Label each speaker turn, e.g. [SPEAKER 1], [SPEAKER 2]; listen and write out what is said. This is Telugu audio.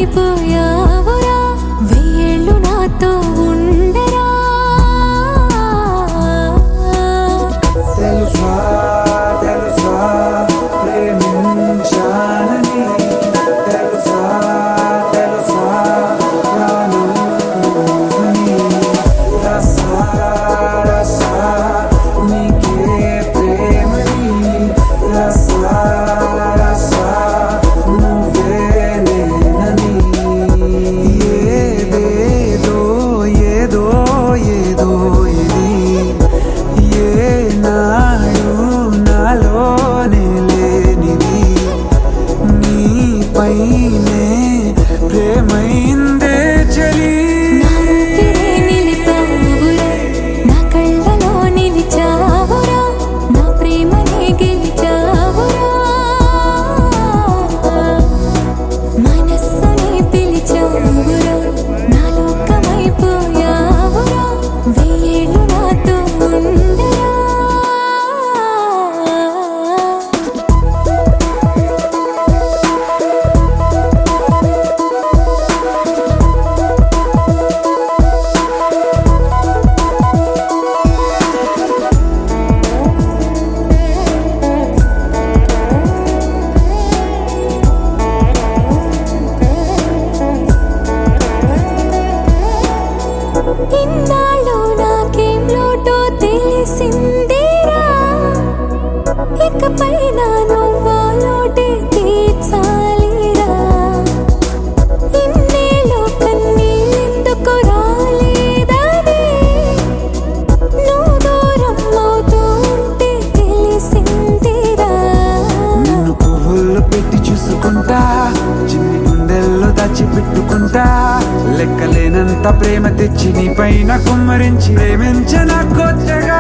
[SPEAKER 1] నాలోకమైపోయావురా వెయ్యేళ్ళు నాతో ఉండరా
[SPEAKER 2] తెలుసా తెలుసా ప్రేమించానని తెలుసా తెలుసా ప్రాణమని రసా రసా నీకే ప్రేమని రసా రసా నువ్వే నేనని ఏదేదో ఏదో ఏదో ఇది ఏనాడు నాలోనే లేనిది నీపైనే ప్రేమైందే చలి
[SPEAKER 1] నా ఊపిరే నిలిపావురా నా కళ్ళలో నిలిచావురా నా ప్రేమనే గెలిచావురా మనస్సుని పిలిచావురా నాలోకమైపోయావురా వెయ్యేళ్ళు నాతో ఉండరా ఇన్నాళ్ళు నాకేం లోటో తెలిసిందిరా ఇకపై నా నువ్వా లోటే తీర్చాలిరా ఇన్నేళ్ళు కన్నీళ్ళెందుకు రాలేదని నువ్వు దూరం అవుతూ ఉంటే తెలిసిందిరా
[SPEAKER 2] నిన్ను పువ్వుల్లో పెట్టి చూసుకుంటా చిన్ని గుండెల్లో దాచిపెట్టుకుంటా లెక్కలేనంత ప్రేమ తెచ్చి నీ పైన కుమ్మరించి ప్రేమించన కొత్తగా